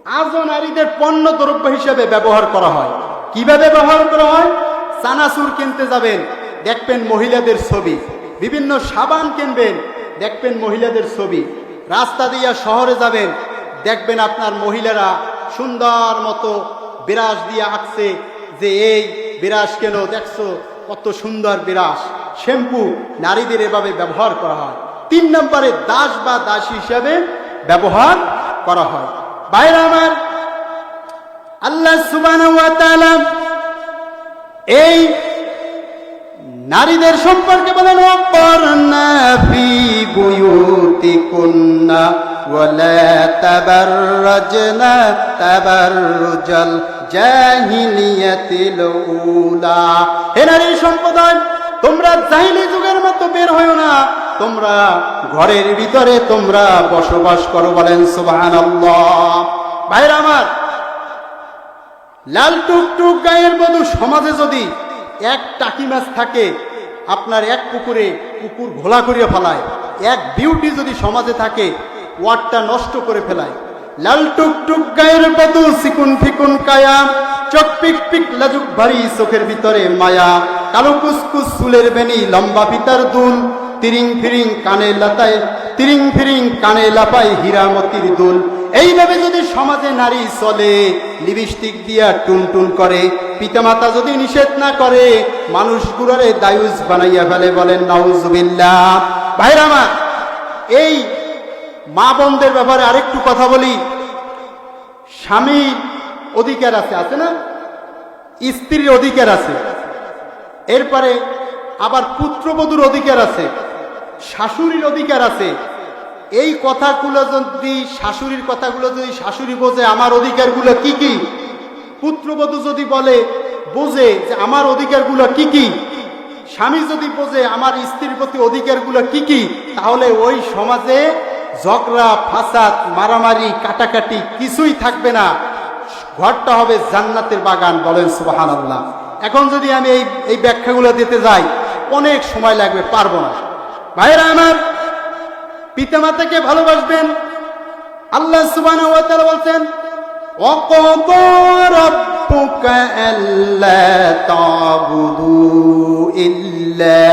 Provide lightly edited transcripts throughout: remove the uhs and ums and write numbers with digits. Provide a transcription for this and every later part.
আজও নারীদের পণ্য দ্রব্য হিসেবে ব্যবহার করা হয়। কিভাবে ব্যবহার করা হয়? চানাচুর কিনতে যাবেন, দেখবেন মহিলাদের ছবি। বিভিন্ন সাবান কিনবেন, দেখবেন মহিলাদের ছবি। রাস্তা দিয়ে শহরে যাবেন, দেখবেন আপনার মহিলারা সুন্দর মতো বিরাস দিয়ে আঁকছে যে এই বিরাস কেন, দেখছো কত সুন্দর বিরাস। শ্যাম্পু নারীদের এভাবে ব্যবহার করা হয়। 3 নম্বরে দাস বা দাসী হিসাবে ব্যবহার করা হয়। ভাইরা আমার, আল্লাহ সুবহানাহু ওয়া তাআলা এই নারীদের সম্পর্কে বলেন, ওয়াকরনা ফি বুয়ুতিকুন্না ওয়ালা তাবাররাজনা তাবাররুজাল জাহিলিয়াতিল উলা। হে নারী সম্প্রদায়, তোমরা জাহিলি যুগের মতো বের হয়ো না, তোমরা ঘরের ভিতরে তোমরা বসবাস করো। বলেন সুবহানাল্লাহ। ভাইরা আমার, লাল টুকটুক গায়ের বধূ সমাজে যদি এক টাকি মাছ থাকে, আপনার এক পুকুরে পুকুর ঘোলা করিয়া ফেলায়, এক বিউটি যদি সমাজে থাকে ওয়ার্ডটা নষ্ট করে ফেলায়। লাল টুকটুক গায়ের বধূ চিকুন ফিকুন কায়া, চোখ পিক পিক লাজুক ভারী চোখের ভিতরে মায়া, কালো কুসকুস চুলের বেনি লম্বা পিতার দুল, তিরিং ফিরিং কানে লাতায় তিরিং ফিরিং কানে লাপায় হীরামতির দুল। এইভাবে যদি সমাজে নারী চলে, লিপস্টিক দিয়া টুনটুন করে, পিতামাতা যদি নিষেধ না করে, মানুষগুলোরে দায়ুস বানাইয়া ফেলে। বলেন নাউজুবিল্লাহ। ভাইরা আমার, এই মা বোনদের ব্যাপারে আরেকটু কথা বলি। স্বামীর অধিকার আছে, আছে না? স্ত্রীর অধিকার আছে, এরপরে আবার পুত্রবধূর অধিকার আছে, শাশুড়ির অধিকার আছে। এই কথাগুলো যদি শাশুড়ির কথাগুলো যদি শাশুড়ি বোঝে আমার অধিকারগুলো কি কি, পুত্রবধূ যদি বলে বোঝে যে আমার অধিকারগুলো কি কি, স্বামী যদি বোঝে আমার স্ত্রীর প্রতি অধিকারগুলো কি কি, তাহলে ওই সমাজে ঝগড়া ফাসাদ মারামারি কাটাকাটি কিছুই থাকবে না। ঘরটা হবে জান্নাতের বাগান। বলেন সুবহানাল্লাহ। এখন যদি আমি এই ব্যাখ্যাগুলো দিতে যাই অনেক সময় লাগবে, পারবো না। ভাইরা আমার, পিতামাতাকে ভালোবাসবেন। আল্লাহ সুবহানাহু ওয়া তাআলা বলছেন, ওয়াকাদা রাব্বুকা আল্লা তা'বুদু ইল্লা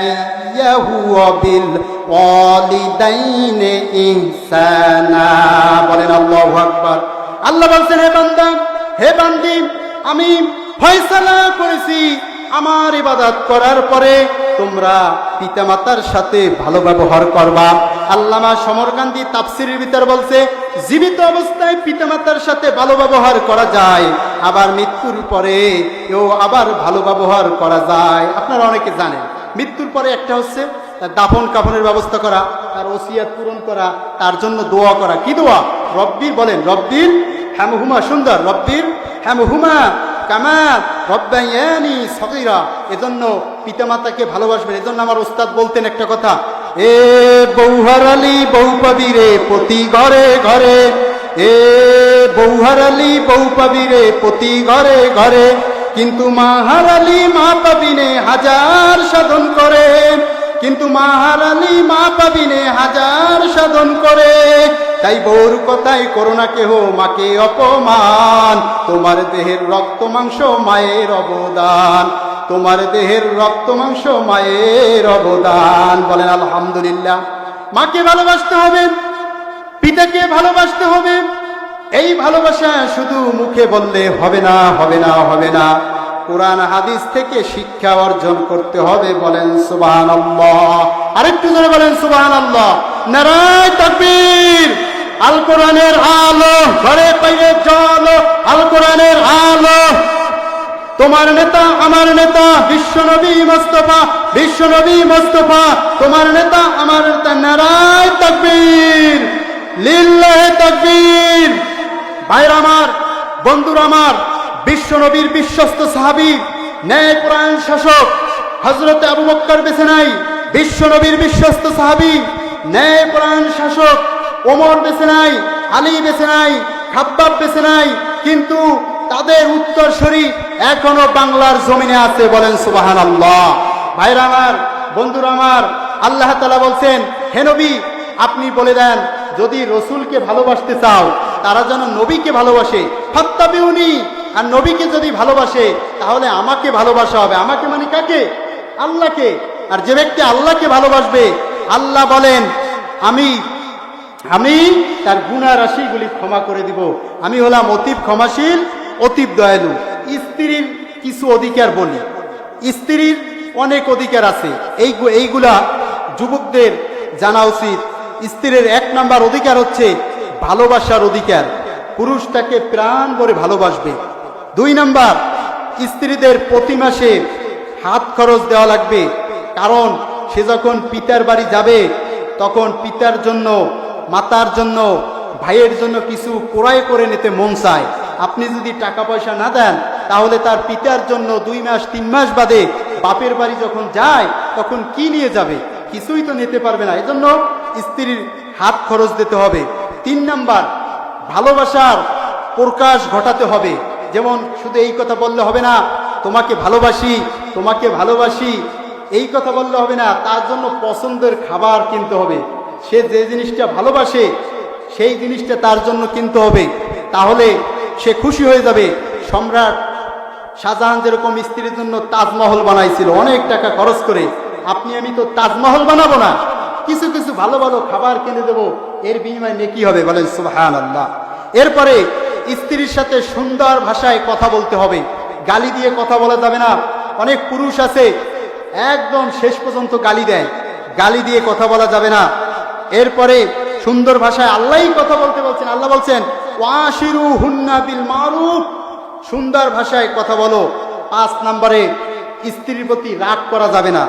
ইয়াহু ওয়া বিল ওয়ালিদাইনি ইহসানা। বলেন আল্লাহু আকবার। আল্লাহ বলছেন, হে বান্দা, হে বান্দি, আমি ফয়সালা করেছি আমার ইবাদত করার পরে তোমরা পিতামাতার সাথে ভালো ব্যবহার করবা। আল্লামা সমরকান্দি তাফসিরের ভিতর বলছে, জীবিত অবস্থায় পিতামাতার সাথে ভালো ব্যবহার করা যায়, আবার মৃত্যুর পরে এও আবার ভালো ব্যবহার করা যায়। আপনারা অনেকে জানেন, মৃত্যুর পরে একটা হচ্ছে তার দাফন কাফনের ব্যবস্থা করা, তার ওসিয়াত পূরণ করা, তার জন্য দোয়া করা। কি দোয়া? রব্বির, বলেন রব্বির হ্যামহুমা, সুন্দর, রব্বির হ্যামহুমা কামা রব্বায়ানি সগীরা। এজন্য পিতামাতাকে ভালোবাসবেন। এজন্য আমার ওস্তাদ বলতেন একটা কথা, এ বৌহারালি বউ পাবি রে প্রতি ঘরে ঘরে, এ বৌহারালি বউ পাবি রে প্রতি ঘরে ঘরে, কিন্তু মা হারালি মা পাবিনে হাজার সাধন করে, কিন্তু মা হারালি মা পাবিনে হাজার সাধন করে। তাই বউর কথাই করো না কেহ মাকে অপমান, তোমার দেহের রক্ত মাংস মায়ের অবদান, তোমার দেহের রক্ত মাংস মায়ের অবদান। বলেন আলহামদুলিল্লাহ। মাকে ভালোবাসতে হবে, পিতাকে ভালোবাসতে হবে। এই ভালোবাসা শুধু মুখে বললে হবে না, হবে না, হবে না। কোরআন হাদিস থেকে শিক্ষা অর্জন করতে হবে। বলেন সুবহানাল্লাহ। আরেকটু জোরে বলেন সুবহানাল্লাহ। নারায়ে তাকবীর। আল কোরআনের আলো ঘরে পাইলে চলো, আল কোরআনের আলো। তোমার নেতা আমার নেতা বিশ্বনবী মুস্তাফা, বিশ্বনবী মুস্তাফা তোমার নেতা আমার নেতা। নারায়ে তাকবীর, লিল্লাহি তাকবীর। ভাইরা আমার, বন্ধুরা আমার, বিশ্বনবীর বিশ্বস্ত সাহাবী, ন্যায়পরায়ণ শাসক হযরত আবু বকর বেঁচে নাই। বিশ্বনবীর বিশ্বস্ত সাহাবী, ন্যায়পরায়ণ শাসক ওমর বেঁচে নাই, আলী বেঁচে নাই, খাব্বাব বেঁচে নাই, কিন্তু তাদের উত্তরসূরি এখনো বাংলার জমিনে আছে। বলেন সুবহানাল্লাহ। ভাইরা আমার, বন্ধুরা আমার, আল্লাহ তাআলা বলছেন, হে নবী, আপনি বলে দেন, যদি রসুলকে ভালোবাসতে চাও তারা যেন নবীকে ভালোবাসে। ফাত্তাবিউনি, আর নবীকে যদি ভালোবাসে তাহলে আমাকে ভালোবাসা হবে। আমাকে মানে কাকে? আল্লাহকে। আর যে ব্যক্তি আল্লাহকে ভালোবাসবে, আল্লাহ বলেন আমি তার গুনাহ রাশিগুলি ক্ষমা করে দিব। আমি হলাম অতীব ক্ষমাশীল, অতীব দয়ালু। স্ত্রীর কিছু অধিকার বলি। স্ত্রীর অনেক অধিকার আছে, এইগুলা যুবকদের জানা উচিত। স্ত্রীর 1 নাম্বার অধিকার হচ্ছে ভালোবাসার অধিকার। পুরুষ তাকে প্রাণ ভরে ভালোবাসবে। 2 নাম্বার, স্ত্রীদের প্রতি মাসে হাত খরচ দেওয়া লাগবে। কারণ সে যখন পিতার বাড়ি যাবে তখন পিতার জন্য, মাতার জন্য, ভাইয়ের জন্য কিছু ক্রয় করে নিতে মন চায়। আপনি যদি টাকা পয়সা না দেন তাহলে তার পিতার জন্য 2 মাস 3 মাস বাদে বাপের বাড়ি যখন যায় তখন কি নিয়ে যাবে? কিছুই তো নিতে পারবে না। এজন্য স্ত্রীর হাত খরচ দিতে হবে। 3 নাম্বার, ভালোবাসার প্রকাশ ঘটাতে হবে। যেমন শুধু এই কথা বললে হবে না, তোমাকে ভালোবাসি, তোমাকে ভালোবাসি, এই কথা বললে হবে না। তার জন্য পছন্দের খাবার কিনতে হবে। সে যে জিনিসটা ভালোবাসে সেই জিনিসটা তার জন্য কিনতে হবে, তাহলে সে খুশি হয়ে যাবে। সম্রাট শাহজাহান যেরকম স্ত্রীর জন্য তাজমহল বানাইছিল অনেক টাকা খরচ করে, আপনি আমি তো তাজমহল বানাবো না, কিছু কিছু ভালো ভালো খাবার কিনে দেবো, এর বিনিময়ে নেকি হবে। বলেন সুবহানাল্লাহ। এরপরে স্ত্রীর সাথে সুন্দর ভাষায় কথা বলতে হবে। গালি দিয়ে কথা বলা যাবে না। অনেক পুরুষ আছে একদম শেষ পর্যন্ত গালি দেয়, গালি দিয়ে কথা বলা যাবে না। এরপরে সুন্দর ভাষায় আল্লাহই কথা বলতে বলছেন। আল্লাহ বলছেন ওয়াশিরুহুন্না বিল মারুফ, সুন্দর ভাষায় কথা বলো। 5 নম্বরে, স্ত্রীর প্রতি রাগ করা যাবে না,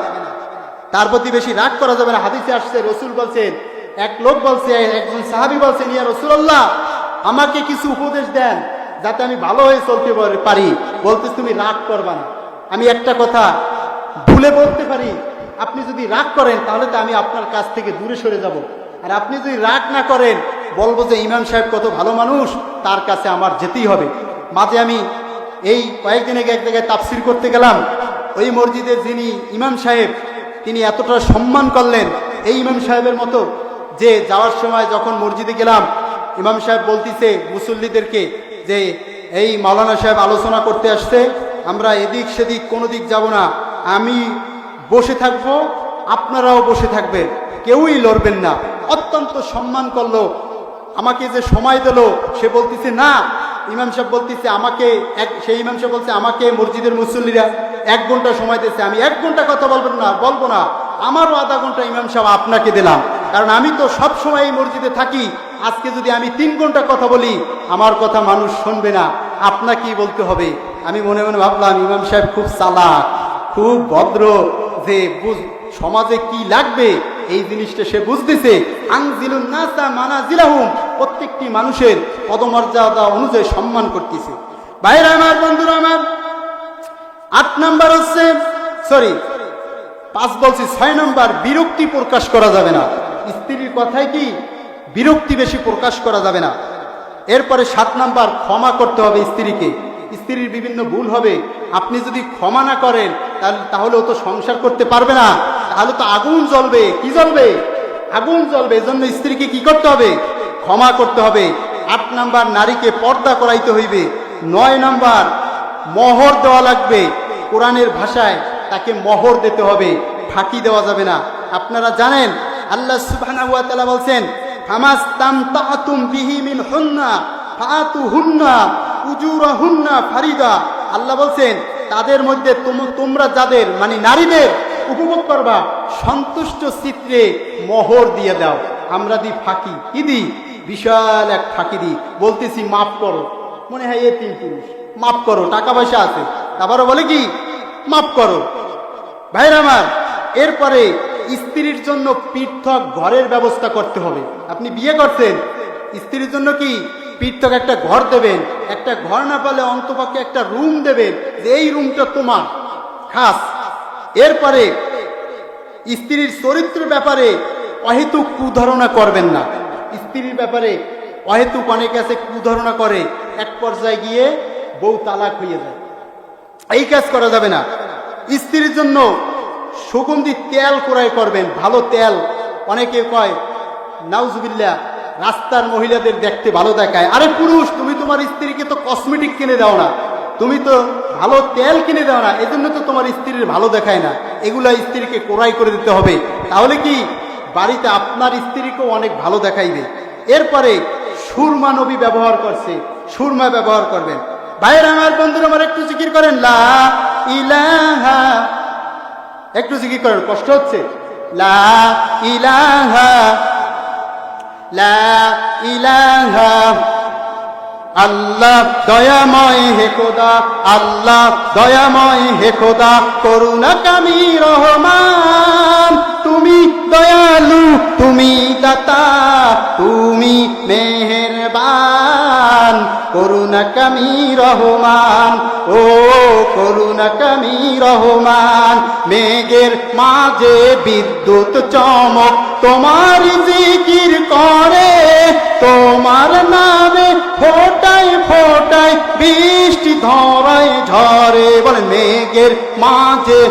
তার প্রতি বেশি রাগ করা যাবে না। হাদিসে আসছে, রসুল বলছেন, এক লোক বলছে, একজন সাহাবী বলছেন, ইয়া রাসূলুল্লাহ, আমাকে কিছু উপদেশ দেন যাতে আমি ভালো হয়ে চলতে পারি। বলতেছ তুমি রাগ করবা না। আমি একটা কথা ভুলে বলতে পারি, আপনি যদি রাগ করেন তাহলে তো আমি আপনার কাছ থেকে দূরে সরে যাব। আর আপনি যদি রাগ না করেন, বলবো যে ইমাম সাহেব কত ভালো মানুষ, তার কাছে আমার যেতেই হবে। মাঝে আমি এই কয়েকদিন আগে এক জায়গায় তাফসির করতে গেলাম। ওই মসজিদের যিনি ইমাম সাহেব, তিনি এতটা সম্মান করলেন এই ইমাম সাহেবের মতো, যে যাওয়ার সময় যখন মসজিদে গেলাম, ইমাম সাহেব বলতেছে মুসল্লিদেরকে যে এই মাওলানা সাহেব আলোচনা করতে আসছে, আমরা এদিক সেদিক কোনো দিক যাব না, আমি বসে থাকবো, আপনারাও বসে থাকবেন, কেউই লড়বেন না। অত্যন্ত সম্মান করলো। আমাকে যে সময় দিল, সে বলতেছে না, ইমাম সাহেব বলতেছে আমাকে, সেই ইমাম সাহেব বলছে আমাকে মসজিদের মুসল্লিরা 1 ঘন্টা সময় দিয়েছে, আমি 1 ঘন্টা কথা বলবো না, আমারও আধা ঘন্টা ইমাম সাহেব আপনাকে দিলাম, কারণ আমি তো সব সময় এই মসজিদে থাকি। আজকে যদি আমি 3 ঘন্টা কথা বলি, আমার কথা মানুষ শুনবে না, আপনাকেই বলতে হবে। আমি মনে মনে ভাবলাম ইমাম সাহেব খুব চালাক, খুব ভদ্র, যে সমাজে কি লাগবে এই জিনিসটা সে বুঝতেছে। আনজিলুন নাসা মানাজিলাহুম, প্রত্যেকটি মানুষের পদমর্যাদা অনুযায়ী সম্মান করতেছে। ভাইরা আমার, বন্ধুরা আমার, 8 নাম্বার হচ্ছে, 6 নাম্বার, বিরক্তি প্রকাশ করা যাবে না। স্ত্রীর কথায় কি বিরক্তি বেশি প্রকাশ করা যাবে না। এরপরে 7 নাম্বার, ক্ষমা করতে হবে স্ত্রীকে। স্ত্রীর বিভিন্ন ভুল হবে, আপনি যদি ক্ষমা না করেন তাহলেও তো সংসার করতে পারবে না, তাহলে তো আগুন জ্বলবে। কি জ্বলবে? আগুন জ্বলবে। এজন্য স্ত্রীকে কি করতে হবে? ক্ষমা করতে হবে। 8 নাম্বার, নারীকে পর্দা করাইতে হইবে। 9 নাম্বার, মোহর দেওয়া লাগবে। কোরআনের ভাষায় তাকে মোহর দিতে হবে, ফাঁকি দেওয়া যাবে না। আপনারা জানেন আল্লাহ সুবহানাহু ওয়া তাআলা বলছেন ফামাস্তামতাতুম বিহি মিন হুন্না ফাতুহুন্না উজুরাহুন্না ফারিদা। আল্লাহ বলছেন তাদের মধ্যে তোমরা যাদের, মানে নারীদের উপভোগ করবা, সন্তুষ্ট চিত্রে মোহর দিয়ে দাও। আমরা দিই ফাঁকি। কি দিই? বিশাল এক ফাঁকি দিই, বলতেছি মাফ করো। মনে হয় এ 3 পুরুষ, মাফ করো, টাকা পয়সা আছে, তারপরে বলে কি মাফ করো। ভাইরা আমার, এরপরে স্ত্রীর জন্য পৃথক ঘরের ব্যবস্থা করতে হবে। আপনি বিয়ে করছেন, স্ত্রীর জন্য কি পৃথক একটা ঘর দেবেন। একটা ঘর না পেলে অন্তপক্ষে একটা রুম দেবেন, যে এই রুমটা তোমার খাস। এরপরে স্ত্রীর চরিত্রের ব্যাপারে অহেতুক কুধারণা করবেন না। স্ত্রীর ব্যাপারে অহেতুক অনেকে আছে কুধারণা করে, এক পর্যায়ে গিয়ে বউ তালাক হয়ে যায়। এই কাজ করা যাবে না। স্ত্রীর জন্য সুগন্ধি তেল ক্রয় করবেন, ভালো তেল। অনেকে কয় নাউজুবিল্লাহ রাস্তার মহিলাদের দেখতে ভালো দেখায়। আরে পুরুষ, তুমি তোমার স্ত্রীকে তো কসমেটিক কিনে দাও না, তুমি তো ভালো তেল কিনে দাও না, এজন্য তো তোমার স্ত্রীর ভালো দেখায় না। এগুলা স্ত্রীকে কোরাই করে দিতে হবে, তাহলে কি বাড়িতে আপনার স্ত্রীকেও অনেক ভালো দেখাইবে। এরপরে সুরমা নবী ব্যবহার করছে, সুরমা ব্যবহার করবেন। ভাইয়ের আমার, বন্ধুরা আমার, একটু জিকির করেন লা ইলাহা, একটু জিকির করেন, কষ্ট হচ্ছে। লা ইলাহা, লা ইলাহা, আল্লাহ দয়াময় হে খোদা, আল্লাহ দয়াময় হে খোদা, করুণা কামি রহমান, তুমি দয়ালু, তুমি দাতা, তুমি মেহেরবান, করুণা কামি রহমান, ও করুণা কামি রহমান। মেঘের মাঝে বিদ্যুৎ চমক, তোমার জিকির করে, তোমার নামে ফোটায় ফোটায় বৃষ্টি ধরায় ঝরে। বলে মেঘের মাঝে,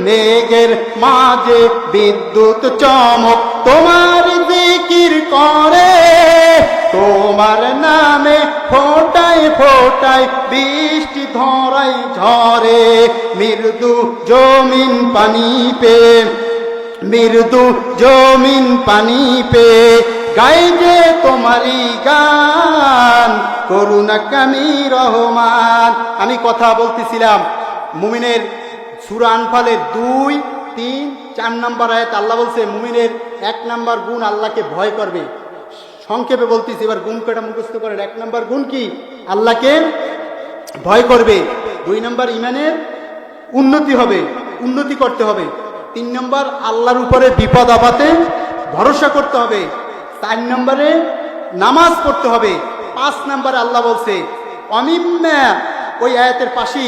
মেঘের মাঝে বিদ্যুৎ চমক, তোমার জিকির করে, তোমার নামে ফোটায় ফোটায় বৃষ্টি ধরায় ঝরে। মৃদু জমিন পানি পে, মৃদু জমিন পানি পে, গাই যে তোমারই গান, করুণা কামি রহমান। আমি কথা বলতেছিলাম মুমিনের সূরা আনফালের 2, 3, 4 নম্বর আয়াত। আল্লাহ বলছে মুমিনের 1 নম্বর গুণ আল্লাহকে ভয় করবে। সংক্ষেপে বলতেছি, এবার গুণ কয়টা মুখস্থ করেন। 1 নম্বর গুণ কি? আল্লাহকে ভয় করবে। 2 নম্বর ইমানের উন্নতি হবে, উন্নতি করতে হবে। 3 নম্বর আল্লাহর উপরে বিপদ আপদে ভরসা করতে হবে। 4 নম্বরে নামাজ পড়তে হবে। 5 নম্বরে আল্লাহ বলছে অমিম্মা, ওই আয়াতের পাশে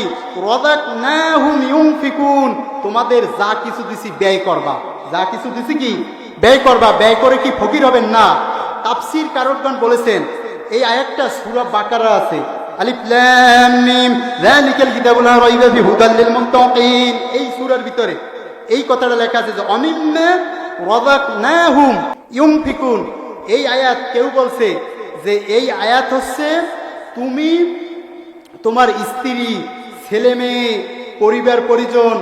রাযাকনাহুম ইউনফিকুন, তোমাদের যা কিছু দিছি ব্যয় করবা, যা কিছু দিছি কি ব্যয় করবা। ব্যয় করে কি ফকির হবেন না। তাফসীর কারকগণ বলেছেন এই আয়াতটা সূরা বাকারা আছে, আলিফ লাম মিম যালিকাল কিতাবু লা রাইবা ফিহি হুদাল লিল মুত্তাকিন, এই সূরার ভিতরে এই কথাটা লেখা আছে যে অমিম্মা রাযাকনাহুম ইউনফিকুন। এই আয়াত কেউ বলছে যে এই আয়াত হচ্ছে তুমি তোমার স্ত্রী, ছেলে মেয়ে, পরিবার পরিজন,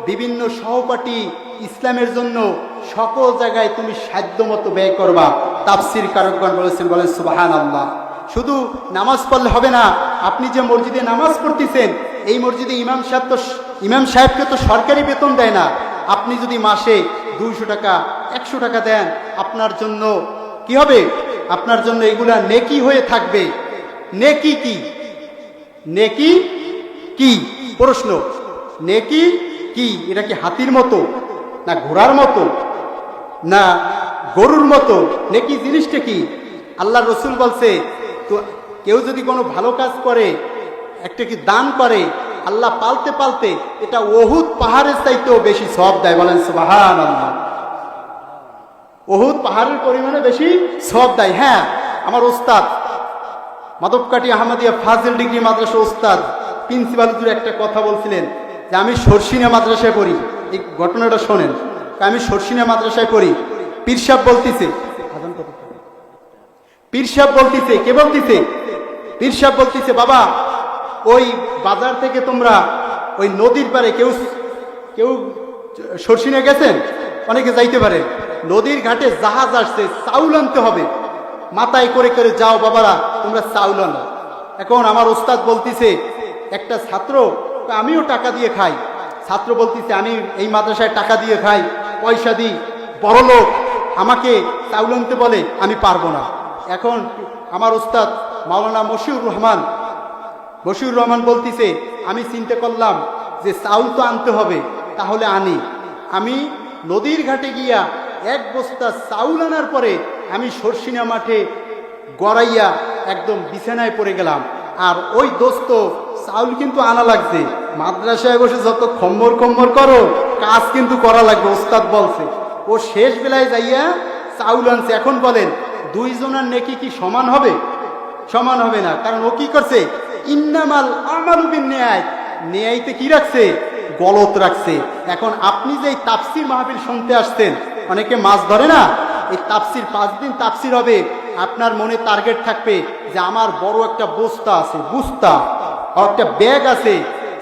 বিভিন্ন সহপাঠী, ইসলামের জন্য সকল জায়গায় তুমি সাধ্যমতো ব্যয় করবা। তাফসীর কারকগণ বলেছেন, বলেন সুবহানাল্লাহ। শুধু নামাজ পড়লে হবে না, আপনি যে মসজিদে নামাজ পড়তেছেন, এই মসজিদে ইমাম সাহেবকে তো সরকারি বেতন দেয় না। আপনি যদি মাসে 200 টাকা 100 টাকা দেন, আপনার জন্য কি হবে? আপনার জন্য এগুলা নেকি হয়ে থাকবে। নেকি কি? নেকি কি? প্রশ্ন, নেকি কি? এটা কি হাতির মতো, না ঘোড়ার মতো, না গরুর মতো? নেকি জিনিসটা কি? আল্লাহ রসুল বলছে, তো কেউ যদি কোনো ভালো কাজ করে, একটা কি দান করে, আল্লাহ পালতে পালতে এটা উহুদ পাহাড়ের চাইতেও বেশি সওয়াব দেয়। বলেন সুবহানাল্লাহ। উহুদ পাহাড়ের পরিমাণে বেশি সওয়াব দেয়। হ্যাঁ, আমার ওস্তাদ মাধবকাঠি আহমদিয়া ফাজিল ডিগ্রি মাদ্রাসা ওস্তাদ প্রিন্সিপাল হুজুর একটা কথা বলছিলেন যে আমি সরসিনা মাদ্রাসায় পড়ি। এই ঘটনাটা শোনেন। আমি সরসিনা মাদ্রাসায় পড়ি। পীর সাহেব বলতেছে, পীর সাহেব বলতেছে, কে বলতেছে? পীর সাহেব বলতেছে, বাবা ওই বাজার থেকে তোমরা ওই নদীর পারে কেউ কেউ সরসিনা গেছেন? অনেকে যাইতে পারে। নদীর ঘাটে জাহাজ আসছে, চাউল আনতে হবে, মাথায় করে করে যাও বাবারা, তোমরা চাউল আনো। এখন আমার ওস্তাদ বলতেছে, একটা ছাত্র, আমিও টাকা দিয়ে খাই। ছাত্র বলতেছে, আমি এই মাদ্রাসায় টাকা দিয়ে খাই, পয়সা দিই, বড় লোক, আমাকে চাউল আনতে বলে, আমি পারবো না। এখন আমার ওস্তাদ মাওলানা মশিউর রহমান বলতেছে, আমি চিন্তা করলাম যে চাউল তো আনতে হবে, তাহলে আনি। আমি নদীর ঘাটে গিয়া 1 বস্তা চাউল আনার পরে আমি সরসিনা মাঠে গড়াইয়া একদম বিছানায় পড়ে গেলাম। আর ওই দোস্ত চাউল কিন্তু আনা লাগছে। মাদ্রাসায় বসে যত খম্বর করো, কাজ কিন্তু করা লাগবে, ওস্তাদ বলছে। ও শেষ বেলায় যাইয়া চাউল আনছে। এখন বলেন 2 জনের নেকি কি সমান হবে? সমান হবে না। কারণ ও কি করছে? ইন্নামাল আমালু বিন্নিয়াত, নিয়াইতে কি রাখছে? গলত রাখছে। এখন আপনি যে এই তাফসীর মাহফিল শুনতে আসছেন, অনেকে মাছ ধরে না, এই তাফসীর 5 দিন তাফসীর হবে, আপনার মনে টার্গেট থাকবে যে আমার বড় একটা বস্তা আছে, বুস্তা, একটা ব্যাগ আছে,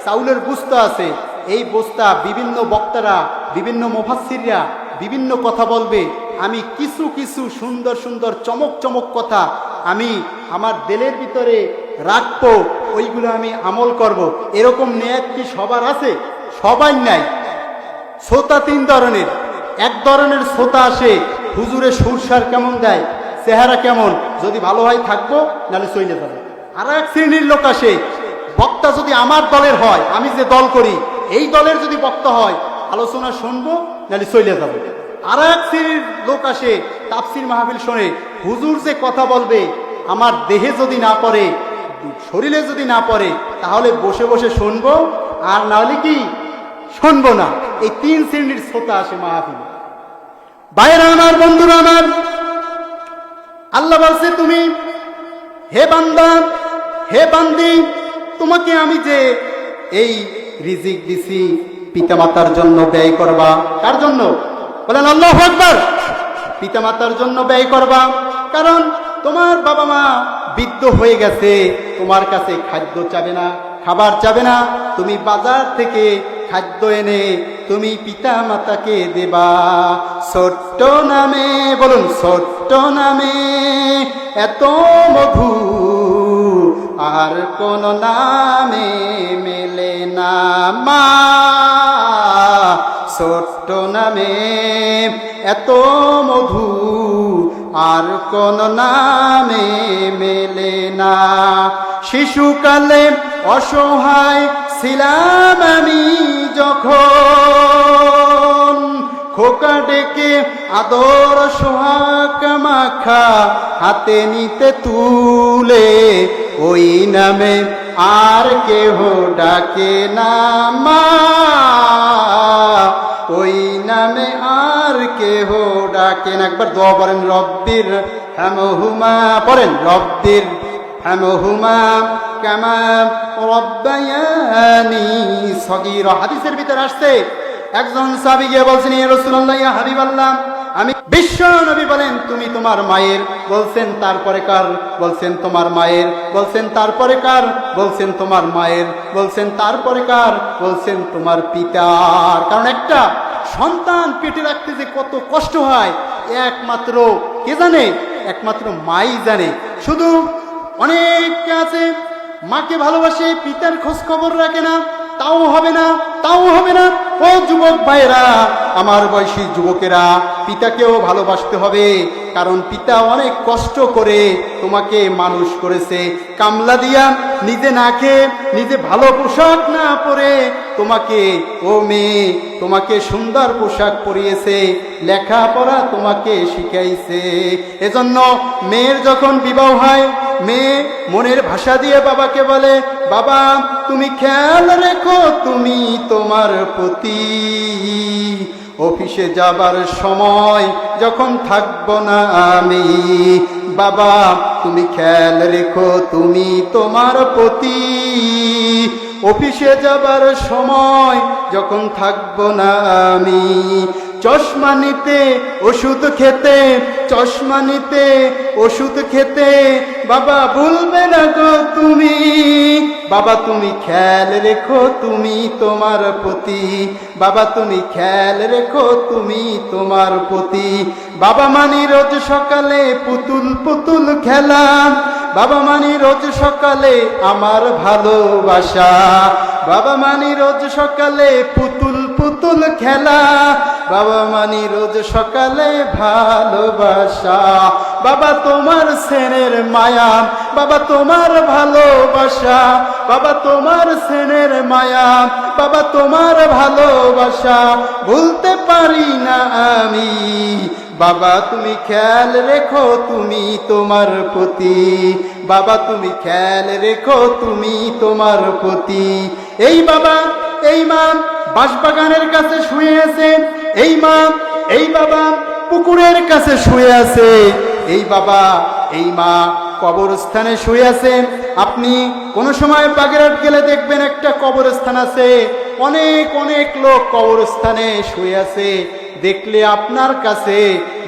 চাউলের বুস্তা আছে। এই বস্তা বিভিন্ন বক্তারা, বিভিন্ন মুফাসসিররা বিভিন্ন কথা বলবে, আমি কিছু কিছু সুন্দর সুন্দর চমক চমক কথা আমি আমার দিলের ভিতরে রাখবো, ওইগুলো আমি আমল করব। এরকম নিয়ত কি সবার আছে? সবাই নাই। শ্রোতা তিন ধরনের। এক ধরনের শ্রোতা আসে, হুজুরে সুরসার কেমন দেয়, চেহারা কেমন, যদি ভালো হয় থাকবো, নাহলে চলে যাবে। আর এক শ্রেণীর লোক আসে, বক্তা যদি আমার দলের হয়, আমি যে দল করি এই দলের যদি বক্তা হয়, আলোচনা শুনবো, নাহলে চলে যাবে। আর এক শ্রেণীর লোক আসে, তাফসির মাহফিল শোনে, হুজুর যে কথা বলবে আমার দেহে যদি না পড়ে, শরীরে যদি না পড়ে, তাহলে বসে বসে শুনবো, আর না হলে কি শুনবো না। এই তিন শ্রেণীর শ্রোতা আসে মাহফিলে। ভাইরা আমার, বন্ধুরা আমার, আল্লাহ বলছে, তুমি হে বান্দা, হে বান্দি, তোমাকে আমি যে এই রিজিক দিছি পিতামাতার জন্য ব্যয় করবা। কার জন্য? বলেন আল্লাহু আকবার। পিতামাতার জন্য ব্যয় করবা, কারণ তোমার বাবা মা বৃদ্ধ হয়ে গেছে, তোমার কাছে খাদ্য চাবে না, খাবার চাবে না, তুমি বাজার থেকে খাদ্য এনে তুমি পিতা মাতাকে দেবা। ছোট্ট নামে, বলুন ছোট্ট নামে এত মধু আর কোন নামে মেলে না। মা, ছোট্ট নামে এত মধু আর কোন নামে মেলে না। শিশুকালে অসহায় ছিলাম আমি যখন, খোকা ডেকে আদর সোহাগ মাখা হাতে নিতে তুলে, ওই নামে আর কেহ ডাকে না। মা, ওই নামে আর কেহ ডাকে না। একবার দোয়া পড়েন, রব্বির হামহুমা, পড়েন রব্বির হামহুমা কামা রব্বায়ানি সগীরা। হাদিসের ভিতরে আসছে, একজন সাহাবী গিয়ে বলছেন, ইয়া রাসূলুল্লাহ, ইয়া হাবিবাল্লাহ, আমি বিশ্ব নবী বলেন তুমি তোমার মায়ের। বলছেন তারপরে কার? বলছেন তোমার মায়ের। বলছেন তারপরে কার? বলছেন তোমার মায়ের। বলছেন তারপরে কার? বলছেন তোমার পিতার। কারণ একটা সন্তান পেটে রাখতে যে কত কষ্ট হয় একমাত্র কে জানে? একমাত্র মাই জানে। শুধু অনেকে আছে মাকে ভালোবাসে, পিতার খোঁজ খবর রাখে না, তাও হবে না, তাও হবে না। ও যুবক ভাইরা, আমার বয়সী যুবকেরা, পিতাকেও ভালোবাসতে হবে, কারণ পিতা অনেক কষ্ট করে তোমাকে মানুষ করেছে। কামলা দিয়া নিজে না খেয়ে, নিজে ভালো পোশাক না পরে তোমাকে, ও মেয়ে, তোমাকে সুন্দর পোশাক পরিয়েছে, লেখাপড়া তোমাকে শিখাইছে। এজন্য মেয়ের যখন বিবাহ হয়, মেয়ে মনের ভাষা দিয়ে বাবাকে বলে, বাবা তুমি খেয়াল রেখো তুমি তোমার প্রতি, অফিসে যাবার সময় যখন থাকবো না আমি, বাবা তুমি খেয়াল রেখো তুমি তোমার প্রতি, অফিসে যাবার সময় যখন থাকবো না আমি। চশমা নিতে ওষুধ খেতে, চশমা নিতে ওষুধ খেতে বাবা ভুলবে না গো তুমি, বাবা তুমি খেয়াল রেখো তুমি তোমার প্রতি, বাবা তুমি খেয়াল রেখো তুমি তোমার প্রতি। বাবা মানি রোজ সকালে পুতুল পুতুল খেলা, বাবা মানি রোজ সকালে আমার ভালোবাসা, বাবা মানি রোজ সকালে পুতুল পুতুল খেলা, বাবা মানি রোজ সকালে ভালোবাসা। বাবা তোমার স্নেহের মায়া, বাবা তোমার ভালোবাসা, বাবা তোমার স্নেহের মায়া, বাবা তোমার ভালোবাসা ভুলতে পারি না আমি, বাবা তুমি খেয়াল রেখো তুমি তোমার প্রতি, বাবা তুমি খেয়াল রেখো তুমি তোমার প্রতি। এই বাবা এই মা বাঁশবাগানের কাছে শুয়ে আছে, এই মা এই বাবা পুকুরের কাছে শুয়ে আছে, এই বাবা এই মা কবরস্থানে শুয়ে আছে। আপনি কোন সময় বাগেরহাট গেলে দেখবেন একটা কবরস্থান আছে, অনেক অনেক লোক কবরস্থানে শুয়ে আছে। দেখলে আপনার কাছে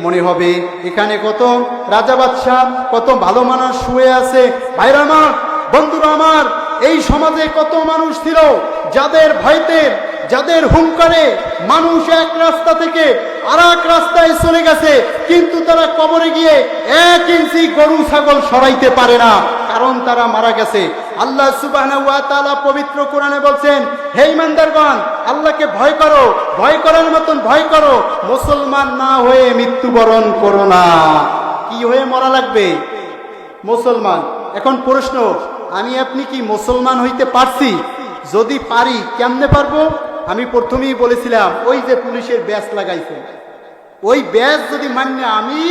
মনে হবে এখানে কত রাজা বাদশাহ, কত ভালো মানুষ শুয়ে আছে। ভাইরা আমার, বন্ধুরা আমার, এই সমাজে কত মানুষ ছিল যাদের ভয়তে, যাদের হুঙ্কারে মানুষ এক রাস্তা থেকে আর এক রাস্তায় চলে গেছে, কিন্তু তারা কবরে গিয়ে 1 ইঞ্চি গরু ছাগল সরাইতে পারে না, কারণ তারা মারা গেছে। আল্লাহ সুবহানাহু ওয়া তাআলা পবিত্র কোরআনে বলছেন, হে ঈমানদারগণ, আল্লাহকে ভয় করো, ভয় করার মতন ভয় করো, মুসলমান না হয়ে মৃত্যুবরণ করো না। কি হয়ে মরা লাগবে? মুসলমান। এখন প্রশ্ন, আমি আপনি কি মুসলমান হইতে পারছি? যদি পারি, কেমনে পারবো? আমি প্রথমেই বলেছিলাম, ওই যে পুলিশের ব্যাজ লাগাইছে, ওই ব্যাজ যদি মান্য আমি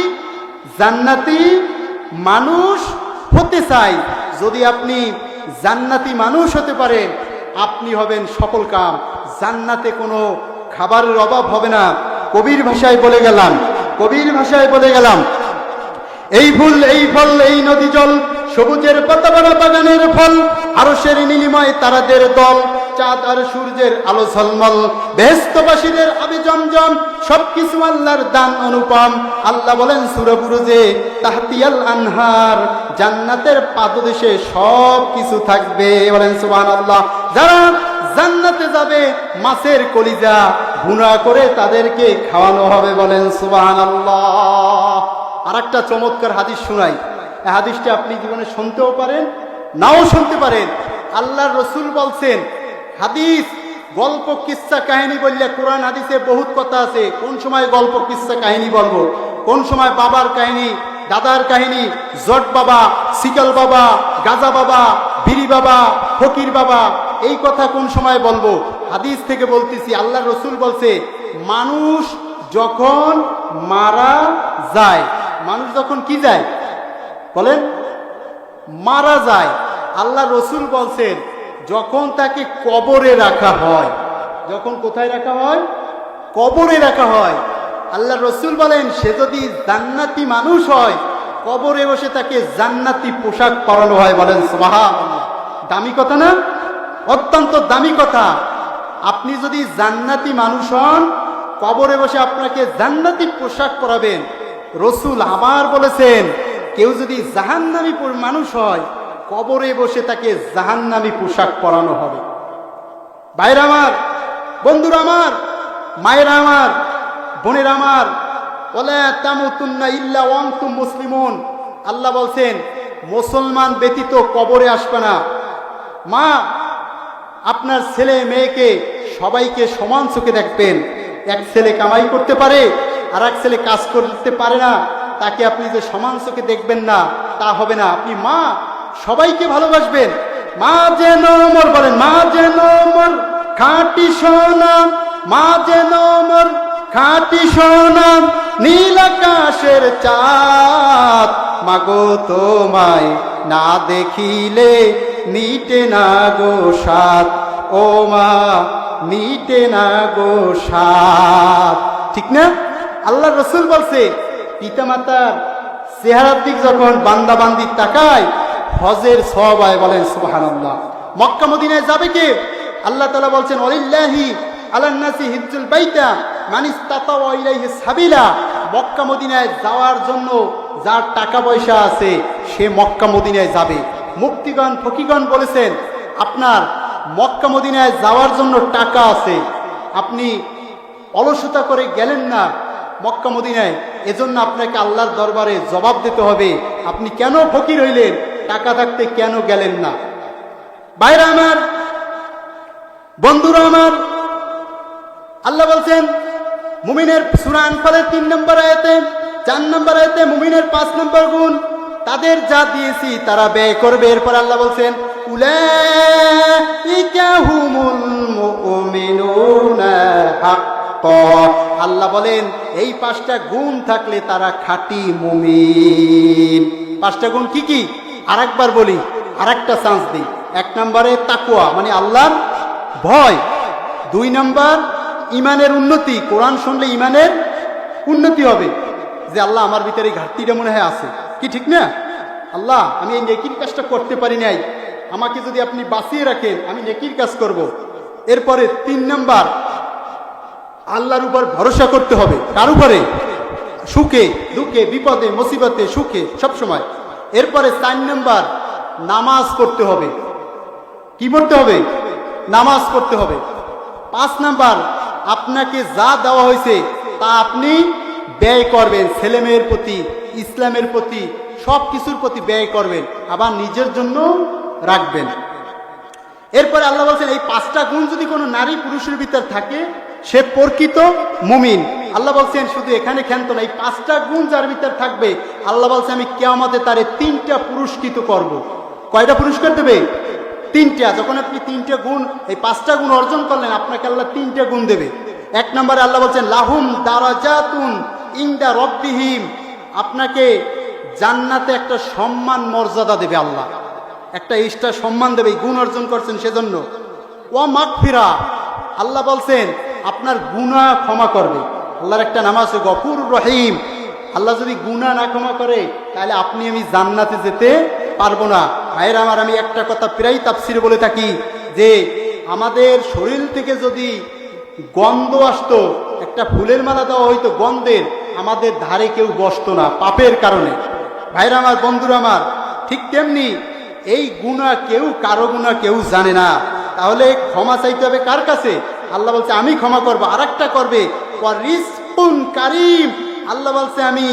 জান্নাতি মানুষ হতে চাই, যদি আপনি জান্নাতি মানুষ হতে পারেন, আপনি হবেন সফল কাম। জান্নাতে কোনো খাবারের অভাব হবে না। কবির ভাষায় বলে গেলাম, কবির ভাষায় বলে গেলাম, এই ফুল, এই ফল, এই নদী জল, সবুজের পাতাবাড়া বাগানের ফল, আরশের নীলিময় তারাদের দল, চাঁদ আর সূর্যের আলো ঝলমল, বেহেশতবাসীদের আবি জমজম, সবকিছু আল্লাহর দান অনুপম। আল্লাহ বলেন সূরা বুরুজে, তাহতিয়াল আনহার, জান্নাতের পাদদেশে সব কিছু থাকবে। বলেন সুবহানাল্লাহ। যারা জান্নাতে যাবে, মাছের কলিজা ভুনা করে তাদেরকে খাওয়ানো হবে। বলেন সুবহানাল্লাহ। আর একটা চমৎকার হাদিস শোনাই। এই হাদিসটা আপনি জীবনে শুনতেও পারেন, নাও শুনতে পারেন। আল্লাহর রাসূল বলছেন, হাদিস গল্প কিসসা কাহিনী বললে কোরআন হাদিসে বহুত কথা আছে। কোন সময় গল্প কিসসা কাহিনী বলবো, কোন সময় বাবার কাহিনী, দাদার কাহিনী, জট বাবা, সিকাল বাবা, গাজা বাবা, বিড়ি বাবা, ফকির বাবা, এই কথা কোন সময় বলবো? হাদিস থেকে বলতেছি। আল্লাহর রাসূল বলছে, মানুষ যখন মারা যায়, মানুষ যখন কি যায় বলেন, মারা যায়, আল্লাহ রাসূল বলছেন, যখন তাকে কবরে রাখা হয়, যখন কোথায় রাখা হয়? কবরে রাখা হয়। আল্লাহ রাসূল বলেন, সে যদি জান্নাতি মানুষ হয়, কবরে বসে তাকে জান্নাতি পোশাক পরানো হয়। বলেন সুবহানাল্লাহ। দামি কথা না? অত্যন্ত দামি কথা। আপনি যদি জান্নাতি মানুষ হন, কবরে বসে আপনাকে জান্নাতি পোশাক পরাবেন। রাসূল আবার বলেছেন, কেউ যদি জাহান্নামী মানুষ হয়, কবরে বসে তাকে জাহান্নামী পোশাক পরানো হবে। ভাইরা আমার, বন্ধুরা আমার, মায়েরা আমার, বোনেরা আমার, ওয়ালা তামুতুন্না ইল্লা ওয়া আনতুম মুসলিমুন। আল্লাহ বলছেন, মুসলমান ব্যতীত কবরে আসবে না। মা, আপনার ছেলে মেয়েকে সবাইকে সমান চোখে দেখবেন। এক ছেলে কামাই করতে পারে, আর এক ছেলে কাজ করতে পারে না, তাকে আপনি যে সমান চোখে দেখবেন না, তা হবে না। আপনি মা, সবাইকে ভালোবাসবেন। মা যেন মোর, বলেন, মা যেন মোর খাঁটি সোনা, মা যেন মোর খাঁটি সোনা, নীল আকাশের চাঁদ, মাগো তোমায় না দেখিলে মিটে না গো সাত, ও মা মিটে না গো সাত। ঠিক না? আল্লাহ রাসূল বলছে, পিতামাতার চেহারার দিক যখন বান্দা বান্দি তাকায়, হজের সওয়াব হয়। বলেন সুবহানাল্লাহ। মক্কা মদিনায় যাবে কে? আল্লাহ তাআলা বলছেন, ওয়ালিল্লাহি আলান নাসি হিজ্জুল বাইতা মান ইসতাতা ইলাইহি সাবিলা। মক্কা মদিনায় যাওয়ার জন্য যার টাকা পয়সা আছে, সে মক্কা মদিনায় যাবে। মুফতিগণ, ফকিগণ বলেছেন, আপনার মক্কা মদিনায় যাওয়ার জন্য টাকা আছে, আপনি অলসতা করে গেলেন না মক্কা মদিনায়, এজন্য আপনাকে আল্লাহর দরবারে জবাব দিতে হবে, আপনি কেন ফকির হইলেন, টাকা থাকতে কেন গেলেন না। ভাইরা আমার, বন্ধুরা আমার, আল্লাহ বলছেন মুমিনের সূরা আনফালের 3 নম্বর আয়াতে, 4 নম্বর আয়াতে মুমিনের 5 নম্বর গুণ, তাদের যা দিয়েছি তারা ব্যয় করবে। এরপর আল্লাহ বলছেন, উলাইকা হুমুল মুমিনুনা হাক্কান। আল্লাহ বলেন, এই 5টা গুণ থাকলে তারা খাঁটি মুমিন। 5টা গুণ কি কি? আরেকবার বলি, আরেকটা চান্স দিই। 1 নম্বরে তাকওয়া, মানে আল্লাহর ভয়। 2 নম্বর ইমানের উন্নতি, কোরআন শুনলে ইমানের উন্নতি হবে, যে আল্লাহ আমার ভিতরে এই ঘাটতিটা মনে হয় আছে, কি ঠিক না? আল্লাহ, আমি এই নেকির কাজটা করতে পারি নাই, আমাকে যদি আপনি বাঁচিয়ে রাখেন, আমি নেকির কাজ করব। এরপরে 3 নাম্বার, আল্লাহর উপর ভরসা করতে হবে। কার উপরে? সুখে দুঃখে বিপদে মুসিবতে সুখে সব সময়। এরপরে 4 নাম্বার, নামাজ পড়তে হবে। কি পড়তে হবে? নামাজ পড়তে হবে। 5 নাম্বার, আপনাকে যা দেওয়া হয়েছে তা আপনি ব্যয় করবেন, ছেলেমেয়ের প্রতি, ইসলামের প্রতি, সব কিছুর প্রতি ব্যয় করবেন, আবার নিজের জন্য রাখবেন। এরপরে আল্লাহ বলছেন এই 5টা গুণ যদি কোনো নারী পুরুষের ভিতর থাকে সে প্রকৃত মুমিন। আল্লাহ বলছেন শুধু এখানে ক্ষান্ত না, এই 5টা গুণ যার ভিতর থাকবে আল্লাহ বলছে আমি কিয়ামতে তারে 3টা পুরস্কৃত করব। কয়টা পুরস্কার দেবে? 3টা। যখন আপনি 3টে গুণ, এই 5টা গুণ অর্জন করলেন আপনাকে আল্লাহ 3টে গুণ দেবে। 1 নম্বরে আল্লাহ বলছেন লাহুম দারাজাতুন ইনদা রব্বিহিম, আপনাকে জান্নাতে একটা সম্মান মর্যাদা দেবে আল্লাহ, একটা এক্সট্রা সম্মান দেবে, এই গুণ অর্জন করছেন সেজন্য। ওয়া মাগফিরা, আল্লাহ বলছেন আপনার গুনাহ ক্ষমা করবে। আল্লাহর একটা নাম আছে গফুর রহিম। আল্লাহ যদি গুনাহ না ক্ষমা করে তাহলে আপনি আমি জান্নাতে যেতে পারবো না। ভাইরা আমার, আমি একটা কথা প্রায় তাফসিরে বলে থাকি যে আমাদের শরীর থেকে যদি গন্ধ আসতো, একটা ফুলের মালা দেওয়া হইতো গন্ধের, আমাদের ধারে কেউ বসতো না পাপের কারণে। ভাইরা আমার, বন্ধুরা আমার, ঠিক তেমনি এই গুনাহ কেউ, কারো গুনাহ কেউ জানে না। তাহলে ক্ষমা চাইতে হবে কার কাছে? আল্লাহ বলছে আমি ক্ষমা করবো। আরেকটা করবে রিজকুন কারীম, আল্লাহ বলছে আমি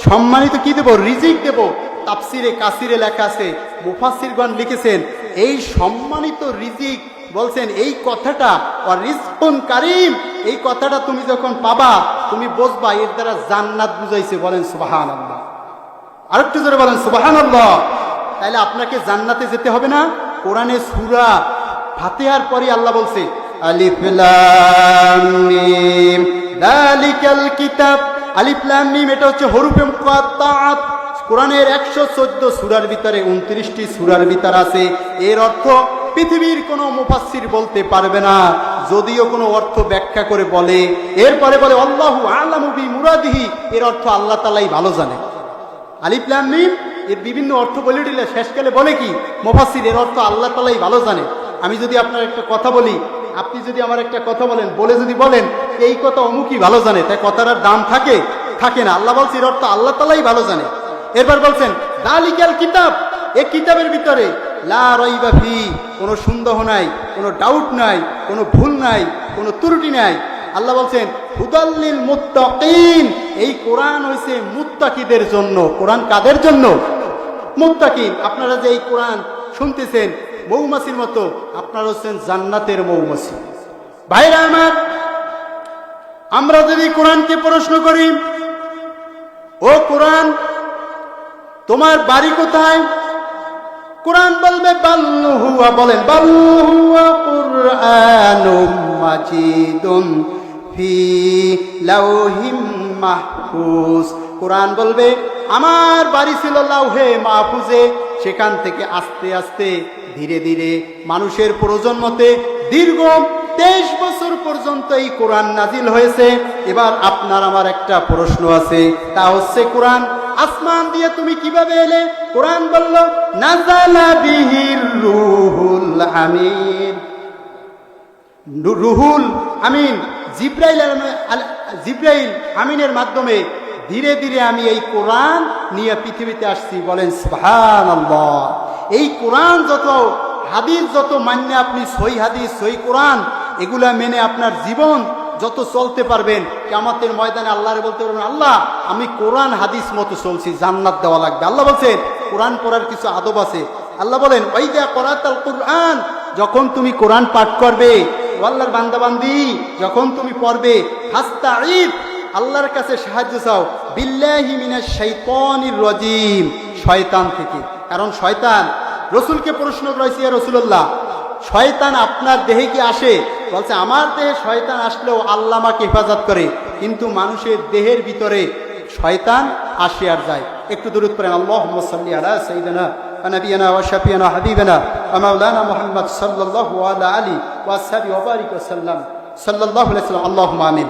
সম্মানিত কি দেব? রিজিক দেব। তাফসিরে কাসিরে লেখা আছে, মুফাসসিরগণ লিখেছেন এই সম্মানিত রিজিক বলছেন এই কথাটা রিজকুন কারীম, এই কথাটা তুমি যখন পাবা তুমি বুঝবা এর দ্বারা জান্নাত বুঝাইছে। বলেন সুবহানাল্লাহ। আরেকটু জোরে বলেন সুবহানাল্লাহ। তাহলে আপনাকে জান্নাতে যেতে হবে না? কোরআনে সূরা ফাতিহার পরে আল্লাহ বলছে আলিফ লাম মিম যালিকাল কিতাব। আলিফ লাম মিম এটা হচ্ছে হরুফে মুকাত্তাআত। কোরআনের 114 সূরার ভিতরে 29টি সূরার ভিতর আছে। এর অর্থ পৃথিবীর কোনো মুফাসসির বলতে পারবে না, যদিও কোনো অর্থ ব্যাখ্যা করে বলে। এরপরে বলে আল্লাহু আ'লামু বিমুরাদিহি, এর অর্থ আল্লাহ তাআলাই ভালো জানে। আলিফ লাম মিম এর বিভিন্ন অর্থ বলে দিলে শেষকালে বলে কি মুফাসসির, এর অর্থ আল্লাহ তাআলাই ভালো জানে। আমি যদি আপনার একটা কথা বলি, আপনি যদি আমার একটা কথা বলেন, বলে যদি বলেন এই কথা অমুকই ভালো জানে, তাই কথাটার দাম থাকে না। আল্লাহ বলছে এর অর্থ আল্লাহ তাআলাই ভালো জানে। এরপর বলছেন যালিকাল কিতাব, এই কিতাবের ভিতরে লা রাইবা ফি, কোনো সন্দেহ নাই, কোনো ডাউট নাই, কোনো ভুল নাই, কোনো ত্রুটি নাই। আল্লাহ বলছেন হুদাল্লিল মুত্তাকিন, এই কোরআন হইছে মুত্তাকিদের জন্য। কোরআন কাদের জন্য? মুত্তাকিন। আপনারা যে এই কোরআন শুনতেছেন মৌমাছির মতো, আপনারা হচ্ছেন জান্নাতের মৌমাছি। ভাইরা আমার, আমরা যদি কোরআনকে প্রশ্ন করি ও কোরআন তোমার বাড়ি কোথায়? কোরআন বলবে বাল হুয়া, বলেন বাল হুয়া কুরআনুম মাজিদুন ফি লাউহিম মাহফুজ। কোরআন বলবে আমার বাড়ি ছিল লাউহে মাহফুজে, সেখান থেকে আস্তে আস্তে ধীরে ধীরে মানুষের প্রয়োজন মতে দীর্ঘ 23 বছর পর্যন্ত এই কোরআন নাজিল হয়েছে। এবার আপনার আমার একটা প্রশ্ন আছে, তা হচ্ছে কোরআন আসমান দিয়ে তুমি কিভাবে এলে? কোরআন বলল নাযালা বিহির রুহুল আমিন। রুহুল আমিন জিব্রাইল আমিনের মাধ্যমে ধীরে ধীরে আমি এই কোরআন নিয়ে পৃথিবীতে আসছি। বলেন সুবহানাল্লাহ। এই কোরআন যত হাদিস যত মান্য আপনি সই হাদিস সই কোরআন এগুলা মেনে আপনার জীবন যত চলতে পারবেন, কিয়ামতের ময়দানে আল্লাহরে বলতে পারবেন আল্লাহ আমি কোরআন হাদিস মতো চলছি, জান্নাত দেওয়া লাগবে। আল্লাহ বলছেন কোরআন পড়ার কিছু আদব আছে। আল্লাহ বলেন ওয়াইদা করাতাল কুরআন, যখন তুমি কোরআন পাঠ করবে, আল্লাহর বান্দাবান্দি যখন তুমি পড়বে, ফাস্তাঈদ, আল্লাহর কাছে সাহায্য চাও, বিল্লাহি মিনাশ শাইতানির রাজিম, শয়তান থেকে। কারণ শয়তান, রসুলকে প্রশ্ন করেছে ইয়া রাসূলুল্লাহ শয়তান আপনার দেহে কি আসে? বলছে আমার দেহে শয়তান আসলেও আল্লাহ আমাকে হেফাজত করে, কিন্তু মানুষের দেহের ভিতরে শয়তান আসে আর যায়। একটু দরুদ পড়েন আল্লাহুম্মা সাল্লি আলা সাইয়্যিদিনা ওয়া নাবিয়িনা ওয়া শাফিয়িনা হাবিবিনা ওয়া মাওলানা মুহাম্মদ সাল্লাল্লাহু আলা আলিহি ওয়া সাহবিহি ওয়া বারিক ওয়া সাল্লাম সাল্লাল্লাহু আলাইহি ওয়া সাল্লাম। আল্লাহুম্মা আমিন।